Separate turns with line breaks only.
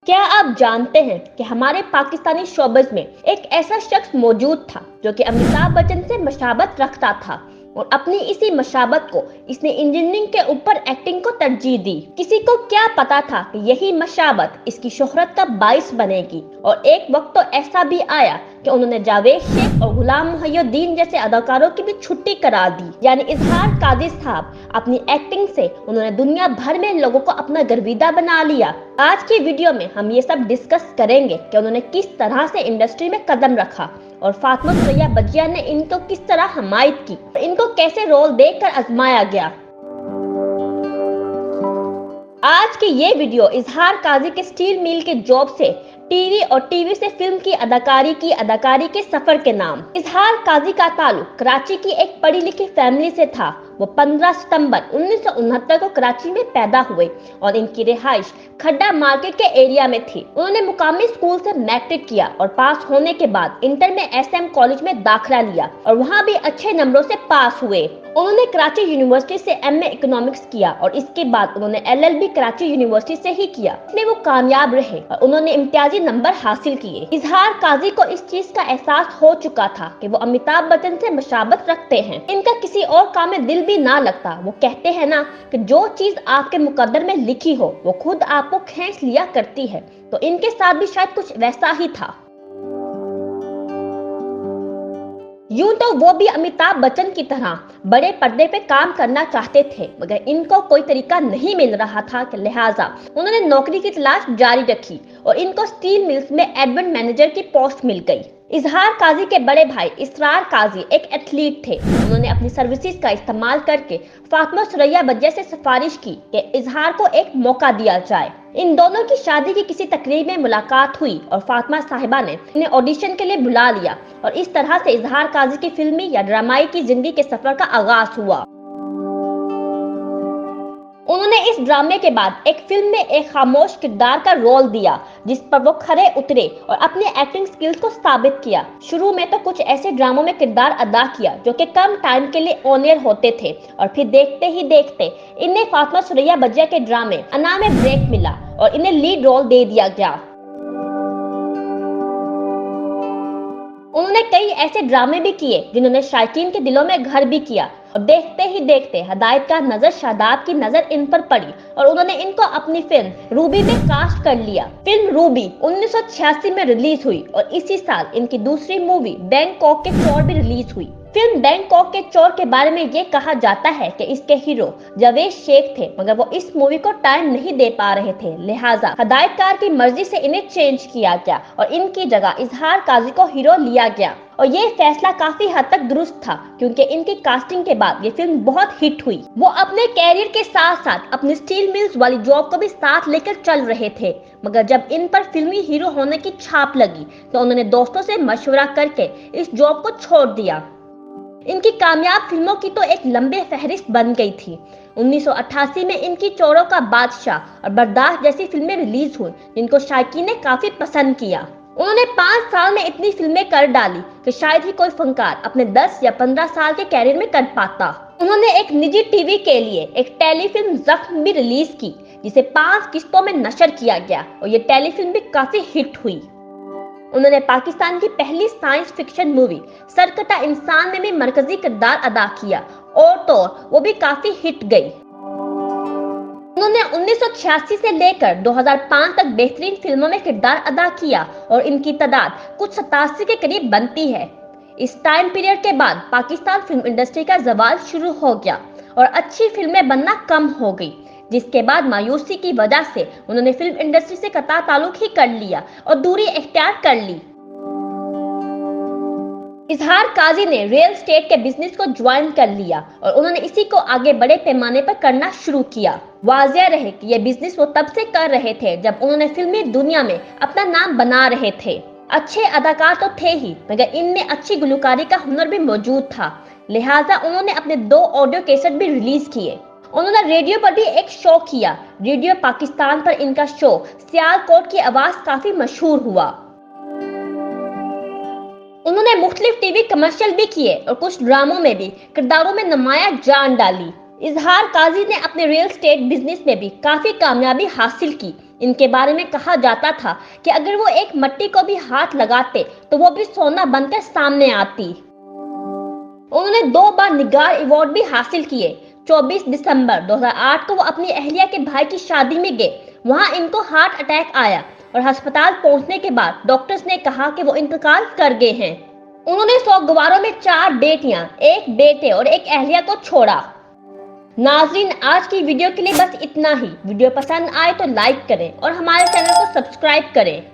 क्या आप जानते हैं कि हमारे पाकिस्तानी शोबिज़ में एक ऐसा शख्स मौजूद था जो कि अमिताभ बच्चन से मशाबत रखता था और अपनी इसी मशाबत को इसने इंजीनियरिंग के ऊपर एक्टिंग को तरजीह दी। किसी को क्या पता था कि यही मशाबत इसकी शोहरत का बाइस बनेगी। और एक वक्त तो ऐसा भी आया कि उन्होंने जावेद शेख और गुलाम मोहिउद्दीन जैसे अदाकारों की भी छुट्टी करा दी। यानी इजहार काजी साहब अपनी एक्टिंग से उन्होंने दुनिया भर में लोगों को अपना गर्विदा बना लिया। आज की वीडियो में हम ये सब डिस्कस करेंगे कि उन्होंने किस तरह से इंडस्ट्री में कदम रखा और फातिमा सुरैया बज्जिया ने इनको किस तरह हमायत की, इनको कैसे रोल देकर आजमाया गया। आज की ये वीडियो इजहार काजी के स्टील मिल के जॉब से टीवी और टीवी से फिल्म की अदाकारी के सफर के नाम। इजहार काजी का ताल्लुक कराची की एक पढ़ी लिखी फैमिली से था। वो 15 सितंबर 1969 को कराची में पैदा हुए और इनकी रिहाइश खड्डा मार्केट के एरिया में थी। उन्होंने मुकामी स्कूल से मैट्रिक किया और पास होने के बाद इंटर में एसएम कॉलेज में दाखिला लिया और वहाँ भी अच्छे नंबरों से पास हुए। उन्होंने कराची यूनिवर्सिटी से एमए इकोनॉमिक्स किया और इसके बाद उन्होंने एलएलबी कराची यूनिवर्सिटी से ही किया। इसमें वो कामयाब रहे और उन्होंने इम्तियाजी नंबर हासिल किए। इजहार काजी को इस चीज का एहसास हो चुका था कि वो अमिताभ बच्चन से मशाबत रखते हैं। इनका किसी और काम में दिल भी ना लगता। वो कहते हैं ना कि जो चीज आपके मुकद्दर में लिखी हो वो खुद आपको खींच लिया करती है। तो इनके साथ भी शायद कुछ वैसा ही था। यूं तो वो भी अमिताभ बच्चन की तरह बड़े पर्दे पे काम करना चाहते थे, मगर इनको कोई तरीका नहीं मिल रहा था कि लिहाजा उन्होंने नौकरी की तलाश जारी रखी और इनको स्टील मिल्स में एडमिन मैनेजर की पोस्ट मिल गई। इजहार काजी के बड़े भाई इसरार काजी एक एथलीट थे। उन्होंने अपनी सर्विसेज का इस्तेमाल करके फातिमा सुरैया बज्जिया से सिफारिश की कि इजहार को एक मौका दिया जाए। इन दोनों की शादी की किसी तकरीब में मुलाकात हुई और फातिमा साहिबा ने इन्हें ऑडिशन के लिए बुला लिया और इस तरह से इजहार काजी की फिल्मी या ड्रामाई की जिंदगी के सफर का आगाज हुआ। उन्होंने इस ड्रामे के बाद एक फिल्म में एक खामोश किरदार का रोल दिया जिस पर वो खरे उतरे और अपने एक्टिंग स्किल्स को साबित किया। शुरू में तो कुछ ऐसे ड्रामों में किरदार अदा किया जो कि कम टाइम के लिए ऑन एयर होते थे और फिर देखते ही देखते इन्हें फातिमा सुरैया बज्जिया के ड्रामे अन्ना में ब्रेक मिला और इन्हें लीड रोल दे दिया गया। उन्होंने कई ऐसे ड्रामे भी किए जिन्होंने शायकीन के दिलों में घर भी किया और देखते ही देखते हदायतकार नजर शादाब की नजर इन पर पड़ी और उन्होंने इनको अपनी फिल्म रूबी में कास्ट कर लिया। फिल्म रूबी 1986 में रिलीज हुई और इसी साल इनकी दूसरी मूवी बैंकॉक के चोर भी रिलीज हुई। फिल्म बैंकॉक के चोर के बारे में ये कहा जाता है कि इसके हीरो जावेद शेख थे, मगर वो इस मूवी को टाइम नहीं दे पा रहे थे, लिहाजा हदायतकार की मर्जी से इन्हें चेंज किया गया और इनकी जगह इजहार काजी को हीरो लिया गया। और ये फैसला काफी हद तक दुरुस्त था क्योंकि इनकी कास्टिंग के बाद ये फिल्म बहुत हिट हुई। वो अपने कैरियर के साथ साथ अपनी स्टील मिल्स वाली जॉब को भी साथ लेकर चल रहे थे, मगर जब इन पर फिल्मी हीरो होने की छाप लगी तो उन्होंने दोस्तों से मशवरा करके इस जॉब को छोड़ दिया। इनकी कामयाब फिल्मों की तो एक लंबे फहरिस्त बन गई थी। 1988 में इनकी चोरों का बादशाह और बर्दाश्त जैसी फिल्में रिलीज हुई जिनको शायकीन ने काफी पसंद किया। उन्होंने 5 साल में इतनी फिल्में कर डाली कि शायद ही कोई फनकार अपने 10 या 15 साल के कैरियर में कर पाता। उन्होंने एक निजी टीवी के लिए एक टेलीफिल्म जख्म भी रिलीज की जिसे 5 किस्तों में नशर किया गया और ये टेलीफिल्म भी काफी हिट हुई। उन्होंने पाकिस्तान की पहली साइंस फिक्शन मूवी सरकटा इंसान में भी मरकजी किरदार अदा किया और तो वो भी काफी हिट गई। उन्होंने 1986 से लेकर 2005 तक बेहतरीन फिल्मों में किरदार अदा किया और इनकी तादाद कुछ 87 के करीब बनती है। इस टाइम पीरियड के बाद पाकिस्तान फिल्म इंडस्ट्री का जवाल शुरू हो गया और अच्छी फिल्में बनना कम हो गई, जिसके बाद मायूसी की वजह से उन्होंने फिल्म इंडस्ट्री से कता ताल्लुक ही कर लिया और दूरी इख्तियार कर ली। इजहार काजी ने रियल एस्टेट के बिजनेस को ज्वाइन कर लिया और उन्होंने इसी को आगे बड़े पैमाने पर करना शुरू किया। वाजिया रहे कि यह बिजनेस वो तब से कर रहे थे जब उन्होंने फिल्मी दुनिया में अपना नाम बना रहे थे। अच्छे अदाकार तो थे ही, मगर इनमें अच्छी गुलकारी का हुनर भी मौजूद था, लिहाजा उन्होंने अपने 2 ऑडियो कैसेट भी रिलीज किए। उन्होंने रेडियो पर भी एक शो किया। रेडियो पाकिस्तान पर इनका शो सियालकोट की आवाज काफी मशहूर हुआ। उन्होंने मुख्तलिफ टीवी कमर्शियल भी किए और कुछ ड्रामों में भी किरदारों में नुमाया जान डाली। इजहार काजी ने अपने रियल एस्टेट बिजनेस में भी काफी कामयाबी हासिल की। ان کے بارے میں کہا جاتا تھا کہ اگر وہ ایک مٹی کو بھی ہاتھ لگاتے تو وہ بھی سونا بن کر سامنے آتی۔ انہوں نے 2 بار نگار ایوارڈ بھی حاصل کیے۔ 24 دسمبر 2008 کو وہ اپنی اہلیہ کے بھائی کی شادی میں گئے۔ وہاں ان کو ہارٹ اٹیک آیا اور ہسپتال پہنچنے کے بعد ڈاکٹرز نے کہا کہ وہ انتقال کر گئے ہیں۔ انہوں نے سوگواروں میں 4 بیٹیاں، 1 بیٹے اور 1 اہلیہ کو چھوڑا۔ ناظرین، آج کی ویڈیو کے لیے بس اتنا ہی۔ ویڈیو پسند آئے تو لائک کریں اور ہمارے چینل کو سبسکرائب کریں۔